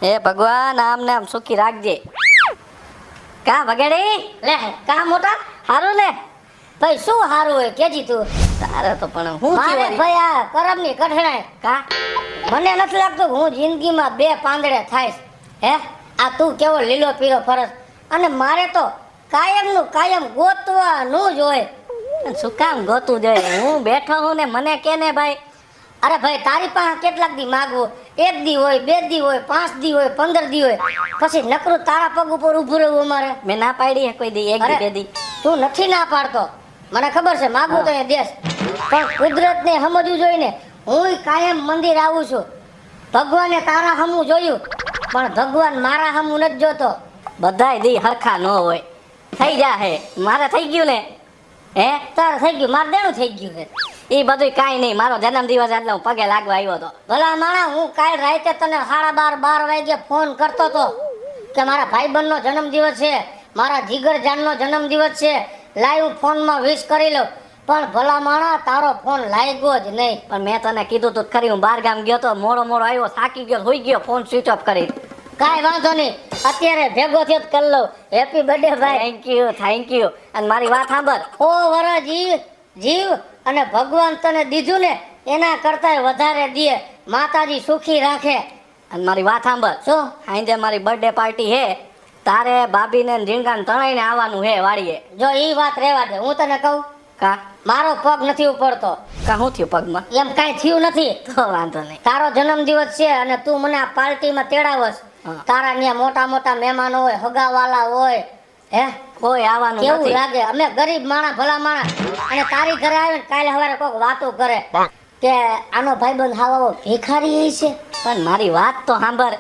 હે ભગવાન આમને આમ સુખી રાખજે. કા વગેડી લે કા મોટા હારું લે ભાઈ શું હારું હોય કેજી તું તારે તો પણ હું મારે ભાઈ આ કરમની કઠણાય કા મને નથી લાગતું હું જિંદગીમાં બે પાંદડે થાઈશ. હે આ તું કેવો લીલો પીરો ફરસ અને મારે તો કાયમનું કાયમ ગોતવાનું જ હોય. શું કામ ગોતું જોઈએ? હું બેઠો હું ને મને કે ને ભાઈ અરે ભાઈ તારી પાસે કેટલાક દી માગવું? એક દી હોય, બે દી હોય, 5 દી હોય, 15 દી હોય, પછી નકરું તારા પગ ઉપર ઊભું રહેવું અમારે. મેં ના પાડી કોઈ દી એક દી બે દી તું નથી ના પાડતો મને ખબર છે માગવું તો એ દેશ પણ કુદરતને સમજવું જોઈએ ને. હું કાયમ મંદિર આવું છું ભગવાને તારા હમું જોયું પણ ભગવાન મારા હમું નથી જોતો. બધાય દી હરખા ન હોય. થઈ જાહે મારે થઈ ગયું ને હે તારે થઈ ગયું મારે દેણું થઈ ગયું છે એ બધું કાંઈ નહીં. મારો જન્મદિવસ એટલે હું પગે લાગવા આવ્યો હતો. ભલા માણા હું કાલ રાતે તને 12:30 વાગે ફોન કરતો હતો કે મારા ભાઈબંધનો જન્મદિવસ છે, મારા જીગરજાનનો જન્મદિવસ છે, લાઈવ ફોનમાં વિશ કરી લો. પણ ભલા માણા તારો ફોન લાગ્યો જ નહીં. પણ મેં તને કીધું તું ખરી હું બહાર ગામ ગયો તો મોડો આવ્યો થાકી ગયો હોઈ ગયો ફોન સ્વિચ ઓફ કરી. કાંઈ વાંધો નહીં અત્યારે ભેગો થયો કરી લઉં. હેપી બર્થડે ભાઈ. Thank you. અને મારી વાત સાંભળ ઓ વરા જીવ અને ભગવાન તને દીધું ને એના કરતાંય વધારે દે. માતાજી સુખી રાખે. અને મારી વાત સાંભળ શું આજે મારી બર્થડે પાર્ટી હે તારે ભાભીને ઝીંગાને તણાઈને આવવાનું હે વાડીએ. જો ઈ વાત રહેવા દે હું તને કહું કા મારો પગ નથી ઉપડતો. કા શું થયું પગમાં? એમ કાંઈ થયું નથી તો વાંધો નહીં. તારો જન્મદિવસ છે અને તું મને આ પાર્ટીમાં તેડાવસ. તારા ત્યાં મોટા મોટા મહેમાનો હોય, હગાવાલા હોય, હે કોઈ આવવાનું કેવું લાગે? અમે ગરીબ માણા ભલા માણા અને તારી ઘરે આવે ને કાલે સવારે કોઈક વાતો કરે કે આનો ભાઈબંધ હાવો ભિખારી છે. પણ મારી વાત તો સાંભળ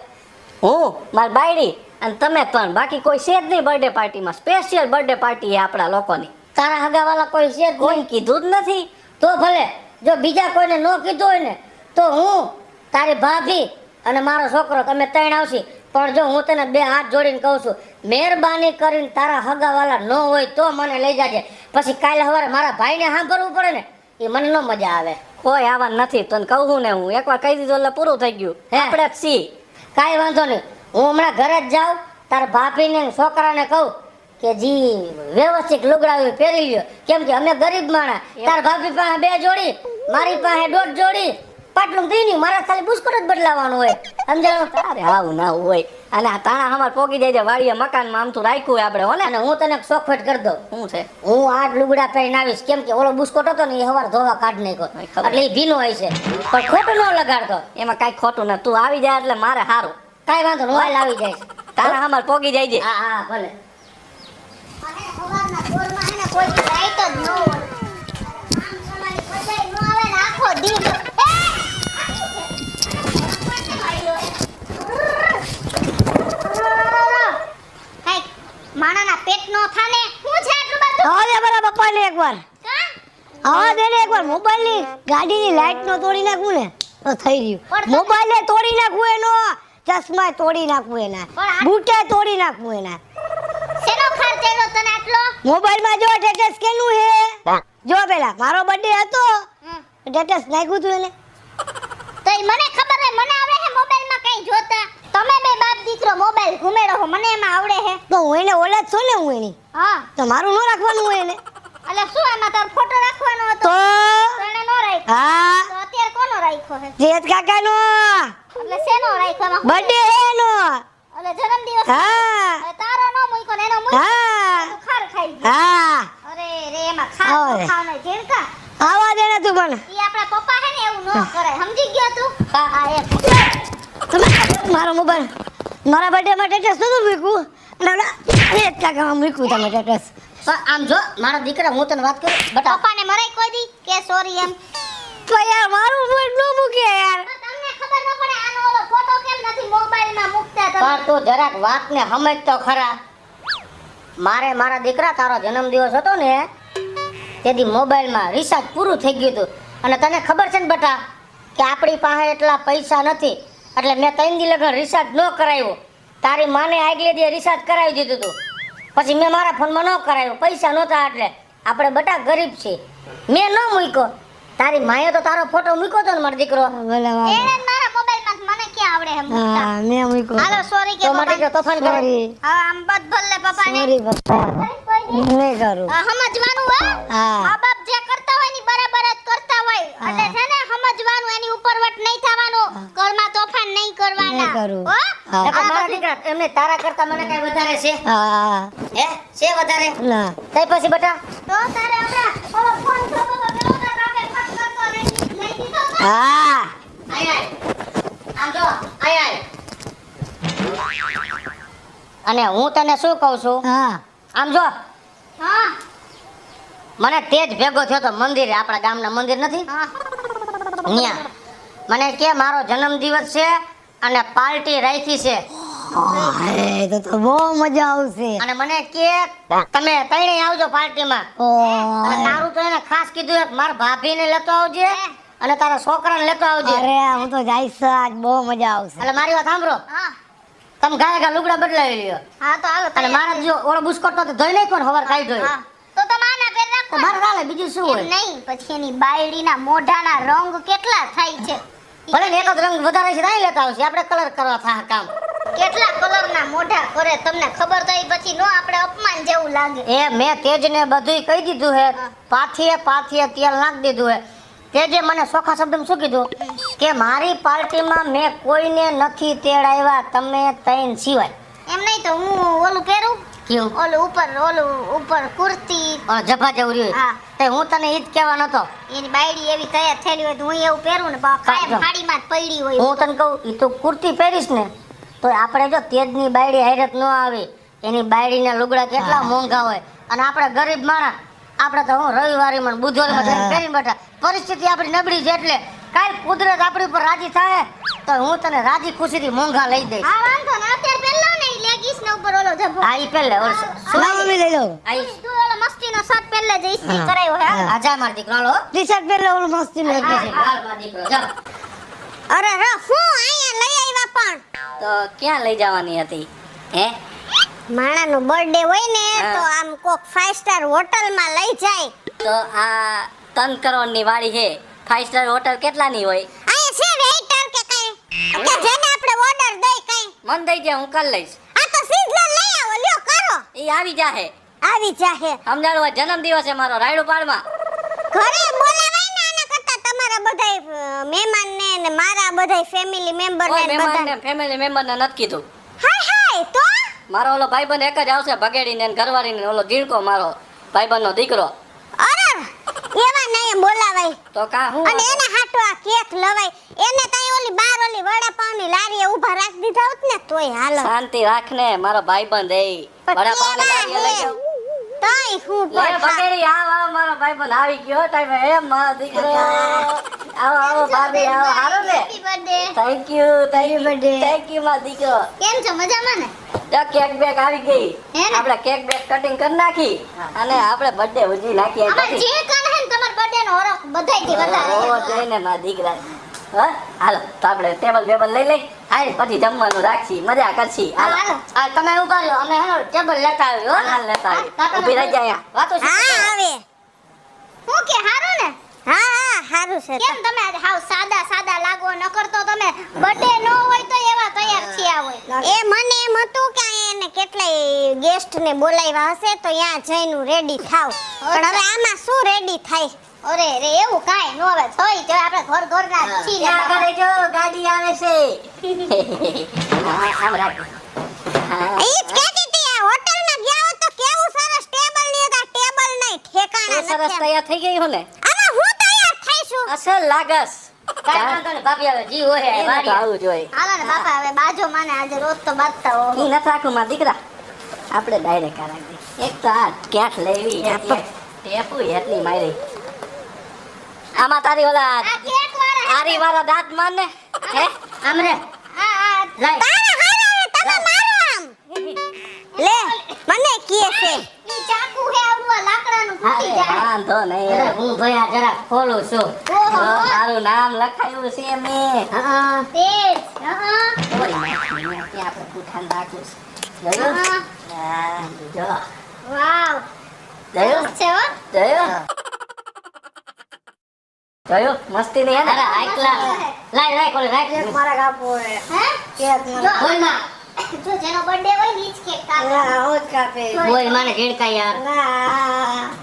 હું મારી બાયડી અને તમે પણ બાકી કોઈ છે જ નહીં બર્થડે પાર્ટીમાં. સ્પેશિયલ બર્થડે પાર્ટી છે આપણા લોકોની. તારા હગાવાલા કોઈ છે જ કોઈ કીધું જ નથી. તો ભલે જો બીજા કોઈને ન કીધું હોય ને તો હું તારી ભાભી અને મારો છોકરો તમે ત્રણ આવશી. પણ જો હું તને બે હાથ જોડીને કહું છું મહેરબાની કરીને તારા હગાવાલા ન હોય તો મને લઈ જાજે. પછી કાલે સવારે મારા ભાઈને સાંભળવું પડે ને એ મને ન મજા આવે. કોઈ આવવા નથી તને કહું ને હું એકવાર કહી દીધું એટલે પૂરું થઈ ગયું. આપણે જ સી કાંઈ વાંધો નહીં. હું હમણાં ઘરે જ જાઉં તારા ભાભીને છોકરાને કહું કે જી વ્યવસ્થિત લુગડા પહેરી લ્યો કેમ કે અમે ગરીબ માણા. તાર ભાભી પાસે 2 જોડી મારી પાસે 1.5 જોડી પાટલું દીની મારા ખાલી બુસ્કોટ જ બદલાવાનું હોય સમજાણું. તારે આવું ના હોય અને આ તાણા અમાર પોગી જાય વાડીએ મકાનમાં આમ તો રાખ્યું હોય આપણે હો ને. અને હું તને ચોખવટ કરી દઉં શું છે હું આ લુગડા પહેરીને આવીશ કેમ કે ઓલો બુસ્કોટ હતો ને એ સવાર ધોવા કાઢ નાખ્યો એટલે એ ભીનો હોય છે પણ ખોટું ન લગાડતો એમાં કાંઈ ખોટું ના. તું આવી જાય એટલે મારે સારું. કાંઈ વાંધો હું હાલ આવી જાય તારા અમાર પોગી જાય છે. હા હા ભલે. કોઈ લાઈટ જ ન હોય આમ સમાની પસાઈ ન આવે ને આખો દી માણાના પેટ નો થાને હું છે આટલું બધું. હવે બરા પપ્પા ને એકવાર હા દે ને એકવાર મોબાઈલ ની ગાડીની લાઈટ નો તોડી નાખું ને તો થઈ ગયું. મોબાઈલ ને તોડી નાખું એનો ચશ્મા તોડી નાખું એના બૂટે તોડી નાખું એના. શેનો ખર્ચેલો તને આટલો? મોબાઈલ માં જો સ્ટેટસ કેનું હે જો પેલા મારો બર્થડે હતો સ્ટેટસ નાખ્યું તું એને. તો મને ખબર હે મને આવડે હે મોબાઈલ માં કઈ જોતા. તમે બે બાપ દીકરો મોબાઈલ ઘુમેડો હો મને એમાં આવડે હે. તો હું એને ઓલા જ છું ને હું એની. હા તો મારું ન રાખવાનું હોય એને. એટલે શું એમાં તારો ફોટો રાખવાનો હતો તો તને નો રાખ્યો. હા તો અત્યારે કોનો રાખ્યો હે? જેત કાકાનો એટલે શેનો રાખ્યો? બર્થડે એનો. એટલે જન્મદિવસ. હા હવે તારો નો મૂક્યો ને એનો મૂક્યો. હા તો ખાર ખાઈ ગયો. હા અરે રે એમાં ખાવાનો ઝીણકા. આવા દે ને તું પણ ઈ આપણા પપ્પા હે ને એવું નો કરે સમજી ગયો તું? હા એક મારો મોબાઈલ મારા બર્થડે માં સ્ટેટસ નતું મૂક્યું અને ઓલા જેત કાકામાં મૂક્યું તમે સ્ટેટસ. આમ જો મારા દીકરા હું તને વાત કરું બટા પપ્પાને મરાઈ કોઈ દી કે સોરી એમ? તો યાર મારું મોબાઈલ ન મૂકે યાર. તમને ખબર ન પડે આનો ઓલો ફોટો કેમ નથી મોબાઈલમાં મૂકતા તમે? પણ તું જરાક વાતને સમજ તો ખરા. મારા દીકરા તારો જન્મદિવસ હતો ને તેથી મોબાઈલમાં રિચાર્જ પૂરું થઈ ગયું હતું અને તને ખબર છે ને બટા કે આપણી પાસે એટલા પૈસા નથી એટલે મેં 3 દી લગન રિચાર્જ ન કરાવ્યું. તારી માને આગલે દી રિચાર્જ કરાવી દીધું હતું પછી મેં મારા ફોનમાં ન કરાવ્યું પૈસા નહોતા એટલે આપણે બટા ગરીબ છીએ મેં ન મૂક્યો. તારી માએ તો તારો ફોટો મૂક્યો તો ને મારો દીકરો. એને મારા મોબાઈલમાં મને ક્યાં આવડે હે મૂકતા. હા મેં મૂક્યો હાલો સોરી કે તો માટે પપ્પા. કે તોફાન કરે સોરી હા આમ બદ ભલે પપ્પાને. સોરી પપ્પા નહીં કરું સમજવાનું હો. હા. મા બાપ જે કરતા હોય ની બરાબર જ કરતા હોય. હા. એટલે છે ને સમજવાનું, એની ઉપરવટ નહીં થવાનું. ઘરમાં તોફાન નહીં કરવાના. નહીં કરું. હો? હા. નકર મારા દીકરા એમને તારા કરતા મને કઈ વધારે છે હા હે છે વધારે ના તઈ પછી બેટા તો તારે હમણાં ઓલો ફોન થતો તો પેલો તાર બાપે ફટ કરતો લઈ દીધો તો. હા આય આય આમ જો આય આય અને હું તને શું કહું છું હા આમ જો હા મને તેજ ભેગો થયો તો મંદિરે, આપણા ગામના મંદિર નથી હા ન્યા મને કે મારો જન્મદિવસ છે અને પાર્ટી રાખી છે અરે તો બહુ મજા આવશે અને મને કે તમે તઈને આવજો પાર્ટીમાં અને ઓય. તારું તો એને ખાસ કીધું એક મારા ભાભીને લેતો આવજે અને તારા છોકરાને લેતો આવજે અરે હું તો જઈશ આજ બહુ મજા આવશે એટલે મારી વાત સાંભળો હા તમે ગાય ગા લુગડા બદલાવી લ્યો હા તો હાલો અને મારા જો ઓલો બુસ્કોટ તો ધોઈ નાખ્યો ને હવાર કાઈ ધોઈ હા તો તમારા પેર તો રાખો. મારે ચાલે બીજું શું હોય એમ નહીં, પછી એની બાયડીના મોઢાના રંગ કેટલા થાય છે. ભલે ને એક જ રંગ વધારે છે તાઈ લેતા આવશે આપણે કલર કરવા થા કામ કેટલા કલરના મોઢા કરે તમને ખબર તો પછી નો આપણે અપમાન જેવું લાગે. એ મેં તેજને બધુંય કહી દીધું હે પાથીએ તેલ નાખી દીધું હે તેજે મને ચોખ્ખા શબ્દમાં શું કીધું કે મારી પાર્ટીમાં મેં કોઈને નથી તેડાવ્યા તમે તૈન સિવાય એમ નહીં તો હું ઓલું પહેરું, કેવું ઓલું ઉપર કુર્તી. ઓલો જભા જેવું રહ્યું હા. તે હું તને ઈ જ કહેવા નતો એની બાયડી એવી તૈયાર થયેલી હોય તો હું એવું પહેરું ને કાયમ હા. સાડીમાં જ પડી હોય. હું તને કહું ઈ તું કુર્તી પહેરીશ ને તો આપણે જો તેજની બાયડી હાઈરત ન આવે એની બાયડીના લુગડા કેટલા મોંઘા હોય અને આપણે ગરીબ માણસ આપણે તો હું રવિવારીમાં ને બુધવારીમાં જઈને પહેરીને બેઠા પરિસ્થિતિ આપણી નબળી છે એટલે કાલ કુદરત આપણી ઉપર રાજી થાય તો હું તને રાજી ખુશીથી મોંઘા લઈ દઈશ હા વાંધો ને અત્યારે પહેરલો ને ઈ લેગીસ ને ઉપર ઓલો જભો. આ ઈ પહેલે ઓલ ના મમ્મી લઈ લો તું ઓલો મસ્તીનો શર્ટ પહેરલે જે ઇસ્ત્રી હા. કરાયો હે. હા. આજા માર દીકરો હાલો ટી શર્ટ પહેરલો ઓલું મસ્તી નું એટલે છે. હાલ માર દીકરો જા અરે રે હું અહીંયા લઈ આવ્યા પણ તો ક્યાં લઈ જવાની હતી હે માણાનો બર્થડે હોય ને હા. તો આમ કોક 5 સ્ટાર હોટલમાં લઈ જાય. તો આ 3 કરોડની વાડી છે 5 સ્ટાર હોટલ કેટલાની હોય અહીંયા છે વેઇટર કે કઈ કે જેને આપણે ઓર્ડર દઈ કઈ. મન દઈ જાય હું કરી લઈશ આ તો સિઝલર લઈ આવો લ્યો કરો. ઈ આવી જાહે આવી જાહે. સમજાડવા જન્મદિવસ છે મારો રાયડો પાડમાં ઘરે બોલાવાય ને આના કરતા તમારા બધાય મહેમાન ને મારા બધાય ફેમિલી મેમ્બર કોઈ ને મહેમાન બધા. ને ફેમિલી મેમ્બર ને નથી કીધું હાય તો મારો ઓલો ભાઈબંધ એક જ આવશે ભગેડી ને ઘરવાળી ને ઓલો દીણકો મારો ભાઈબંધ નો દીકરો અરે એવા નહીં બોલાવાય. તો કા હું અને એને હાટો આ કેક લવાય. એને તઈ ઓલી બાર ઓલી વડાપાવની લારીએ ઊભા રાખી દીધા હોત ને તોય હાલો. શાંતિ રાખ ને મારો ભાઈબંધ એ વડાપાવ ને લારીએ લઈ જાવ તઈ હું લે પણ ભગેડી આવ મારો ભાઈબંધ આવી ગયો ટાઈમે એમ મારો દીકરો આવો ભાભી આવો હારો ને હેપી બર્થડે. થેન્ક યુ મારો દીકરો કેમ છો મજામાં ને? તો કેક બેક આવી ગઈ હે ને? આપણે કેક બેક કટિંગ કરી નાખી અને આપણે બર્થડે ઉજવી નાખી અમાર જે કાન હે ને તમાર બર્થડે નો ઓરખ બધાયથી વધારે ઓ જઈને મારા દીકરા હા હાલો તો આપણે ટેબલ લઈ લઈ હાલ પછી જમવાનું રાખશી મજા કરશી હાલો હાલો. હા તમે ઉભા રહ્યો અમે હેનો ટેબલ લેતા આવ્યો હો હાલ લેતા આવ્યો ઊભી રહી જાય વાતો હા આવે હું કે હારું ને? હા હારું છે. કેમ તમે આજે હાવ સાદા લાગો નકર તો તમે બર્થડે નો હોય તો એવા તૈયાર થયા હોય. એ મને એમ હતું કે આ એને કેટલાય ગેસ્ટ ને બોલાવ્યા હશે તો ત્યાં જઈને રેડી થાવ. પણ હવે આમાં શું રેડી થાય? અરે રે એવું કાઈ નો હવે થઈ જો આપણે ઘર ના છીએ. ત્યાં આગળ જો ગાડી આવે છે હા આમ રાખ હા ઈ જ કહેતી હતી આ હોટલમાં ગયા હો તો કેવું સરસ ટેબલ ની હતા ટેબલ નહીં ઠેકાણા સરસ નથી. તૈયાર થઈ ગઈ હો ને આમાં હું તૈયાર થઈશું. અસલ લાગસ કાઈ વાંધો નહીં ભાભી આવે જી હોય વાડી આવું જોઈએ હાલો ને બાપા હવે બાજો માને આજે રોજ તો બાજતા હો. ઈ નથી રાખું માં દીકરા આપણે ડાયરેક્ટ આ રાખી દઈએ. એક તો આ ક્યાંક લેવી ટેપુ એટલી મારી આમાં તારી ઓલા આ કેક વાળા આરી વાળા દાંત માર ને હે આમ રે આ લાય. તારા હારા તમે મારો આમ લે મને કહે છે ઈ ચાકુ હે આવું લાકડાનું ફૂટી અરે જાય. વાંધો નહીં હું ભયા જરા ખોલું છું ઓહો. તારું નામ લખાયું છે મેં હા તેજ હા ઓય ત્યાં આપણે પૂઠાન રાખું છે જોયું હા જો વાવ જોયું છે હો જોયું જોયું મસ્તી નહીં હે ને આટલા લાય કોલે કેક લાય મારા કાપવો હે હે કેક જો, મારા બોલ માં જો જેનો બર્થડે હોય ને ઈ જ કેક કાપે ના હું જ કાપે બોલ માને ઝીણકા યાર ના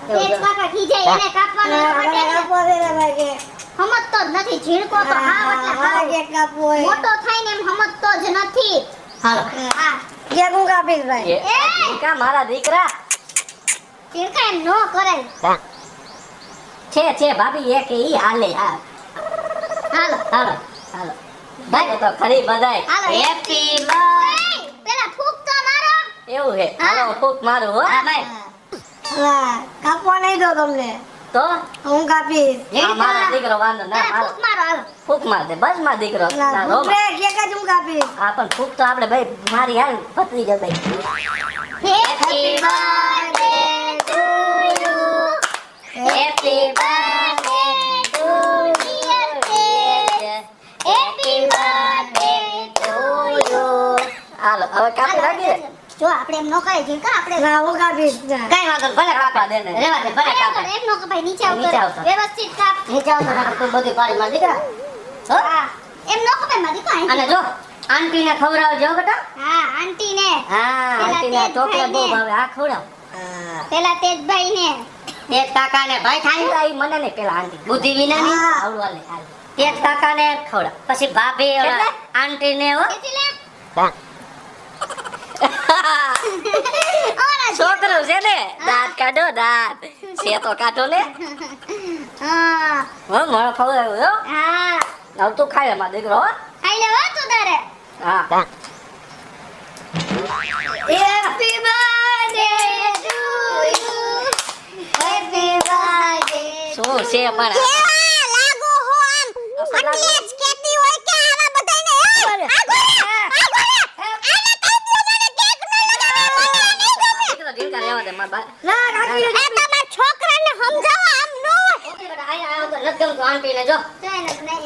તેજ કાકા ખીજાય એને કાપવાનો ના એનો મને birthday કાપવો દે ને ભાઈ કેક સમજતો જ નથી ઝીણકો તો હાવ એટલે મારા હાવ. કેક કાપવો હે મોટો થાય ને એમ સમજતો જ નથી હાલો હા કેક હું કાપીશ ભાઈ એ ઝીણકા મારા દીકરા ઝીણકા એમ નો કરાય છે ભાભી એક ઈ હાલે હા હાલો હાલો હાલો ભાઈ તો ખરી બધાય હાલો. હેપી બર્થડે એય, પેલા ફૂંક તો મારો એવું હે હાલો ફૂક મારું હો હા ભાઈ હા કાપવા નહીં દો તમને તો હું કાપીશ આ મારો દીકરો વાંધો ના પેલા હાલો ફૂંક મારો હાલો ફૂક માર દે બસ માં દીકરો ના ના રો ભૂખરે કેક જ હું કાપીશ આ પણ ફૂક તો આપણે ભાઈ મારી હાલ પતરી જાય ભાઈ happy birthday to you happy birthday to dear happy birthday to you હાલો હવે કાપી રાખી દે જો આપણે એમ નો કરાય ઝીણકા આપણે ના હું કાપીશ ના કઈ વાંધો નહીં, ભલે કાપા દે ને રેવા દે ભલે કાપા બરાબર, એમ નો કપાય નીચે નીચે આવતો આવતો. વ્યવસ્થિત કાપ નીચે આવતો રાખો તું બધી પાડી માર દીકરા હો હા એમ નો કપાય મારી કાંઈ અને જો આંટીને ખવડાવજો બેટા હા આંટી ને હા પેલા આંટીને તેજ ચોકલેટ બહુ ભાઈને. ભાવે આ ખવડાવ હા પેલા તેજભાઈ ને તેજ કાકાને ભાઈ થાય ઈ મને નહીં પેલા આંટી બુદ્ધિ વિનાની હા. આવડું હાલે હાલે તેજ કાકાને ખવડાવ પછી ભાભી ઓલા આંટીને હો એટલે છોકરું છે ને દાંત કાઢો દાંત છે તો કાઢો ને હા હો મને ખવડાવ્યું હો હા હવે તું ખાઈ લે મારો દીકરો હો ખાઈ લેવા તું તારે હા happy birthday to you happy birthday શું છે પણ કેવા લાગો હો આમ એટલે જ કહેતી હોય કે આવા બધાને દીકરો ઢીંકા રહેવા દે મારા બા ના કાપી દે તમારા છોકરાને સમજાવો આમ નો ઓકે બેટા આયા આવ્યો તો નથી ગમતું આંટીને જો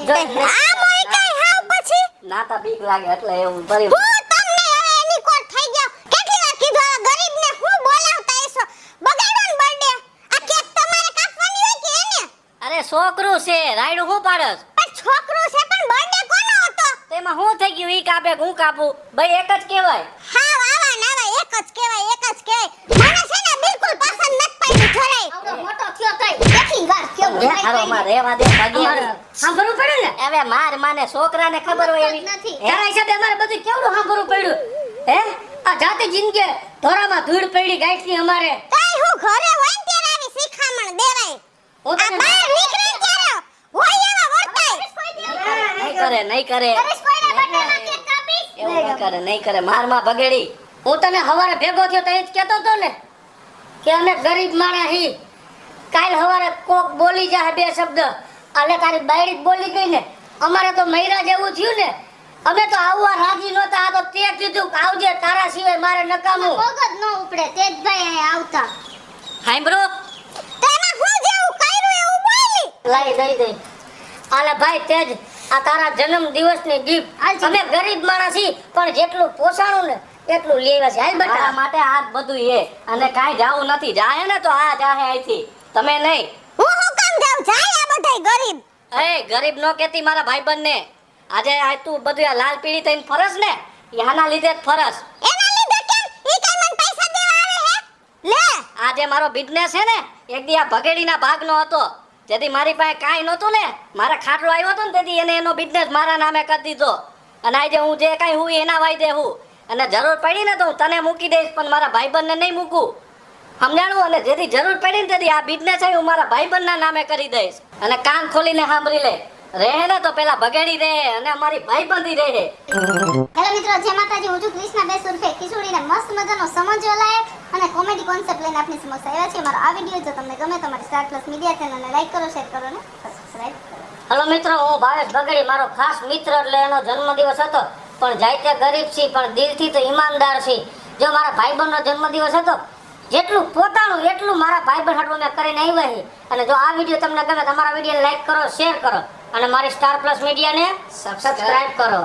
જો આ મોય કઈ હાવ પછી નાતા બીક લાગે એટલે એવું કર્યું હું તમને હવે એની કોર થઈ ગયો કેટલી વાર કીધું આ ગરીબને હું બોલાવતા એસો બગાડો ને બર્થડે આ કેક તમારે કાપવાની હોય કે એને અરે છોકરું છે રાયડું હું પાડસ પણ છોકરું છે પણ બર્થડે કોનો હતો તેમાં હું થઈ ગયું ઈ કાપે કે હું કાપું ભાઈ એક જ કહેવાય હાવ આવા નાવા એક જ કહેવાય મને છે ને બિલકુલ પસંદ નથી પડી જરાય આવડો મોટો થયો તઈ કેટલી વાર થયો રે હારો માં રેવા દે ભાગી સાંભળવું પડે ને હવે માર માને છોકરાને ખબર હોય એવી નથી. તારા હિસાબે અમારે બધું કેવડું સાંભળવું પડ્યું હે આ જાતે જિંદગી ધોરામાં ધૂળ પડી ગાંઠની અમારે તઈ હું ઘરે હોય ને ત્યારે આવી શિખામણ દેવાય હું આ તને બહાર નીકળે ને ત્યારે હોય એવા વર્તાય નહીં કરે કરીશ કોઈના બર્થડેમાં કેક કાપીશ એવું નહીં કરે માર માં બગેડી હું તને હવારે ભેગો થયો તો એ જ કહેતો હતો ને કે અમે ગરીબ માણસ હી કાલ હવારે કોક બોલી જાય બે શબ્દ એટલે તારી બાયડી જ બોલી ગઈ ને અમારે તો મહિરા જેવું થયું ને અમે તો આવવા રાજી નહોતા આ તો તે કીધું કે આવજે તારા સિવાય મારે નકામું પગ જ ન ઉપડે તેજભાઈ અહીં આવતા હાંભળો તેમાં હું જેવું કર્યું એવું બોલી લાઈ દઈ દઈ આલે ભાઈ તેજ આ તારા જન્મ દિવસની ગિફ્ટ અમે ગરીબ માણસ છી પણ જેટલું પોસાણું ને એટલું લેવા છે હાલ તારા બેટા માટે આ બધું એ અને કાંઈ જાવું નથી જાય ને તો આ જાહે અહીંથી તમે નહીં હું કામ જાઉં જાય આ બધાય ગરીબ એ ગરીબ નો કેતી મારા ભાઈબંધ ને આજે આ તું બધું આ લાલ પીળી થઈને ફરસ ને ઈ આના લીધે જ ફરસ એના લીધે કેમ ઈ કઈ મને પૈસા દેવા આવે હે લે આ જે મારો બિઝનેસ છે ને એક દી આ ભગેડીના ભાગનો હતો જેથી મારી પાસે કાંઈ નહોતું ને મારા ખાટલો આવ્યો હતો ને તેથી એને એનો બિઝનેસ મારા નામે કરી દીધો અને આજે હું જે કાંઈ હું એના વાયદે હું અને જરૂર પડી ને તો હું તને મૂકી દઈશ પણ મારા ભાઈબંધને નહીં મૂકું સમજાણું અને જેથી જરૂર પડી ને તેથી આ બિઝનેસ હું મારા ભાઈબંધના નામે કરી દઈશ અને કાન ખોલીને સાંભળી લે રહે ને તો પેલા ભગેડી રહે અને અમારી ભાઈબંધી રહે હેલો મિત્રો જય માતાજી હું છું કૃષ્ણા બેસ ઉર્ફે કિશોરીને મસ્ત મજાનો સમજવા લાયક અને કોમેડી કોન્સેપ્ટ લઈને આપની સમક્ષ આવ્યા છે મારો આ વિડીયો જો તમને ગમે તો મારી સ્ટાર પ્લસ મીડિયા ચેનલને લાઈક કરો શેર કરો અને સબસ્ક્રાઇબ કરો હલો મિત્રો હું ભાવેશ બગડી મારો ખાસ મિત્ર એટલે એનો જન્મદિવસ હતો પણ જાય તે ગરીબ છી પણ દિલથી તો ઈમાનદાર છી જો મારા ભાઈબંધનો જન્મદિવસ હતો જેટલું પોતાનું એટલું મારા ભાઈબંધ હાટું મેં કરીને આવ્યા છે અને જો આ વિડીયો તમને ગમે તો અમારા વિડીયોને લાઈક કરો શેર કરો અને મારી સ્ટાર પ્લસ મીડિયાને સબસ્ક્રાઇબ કરો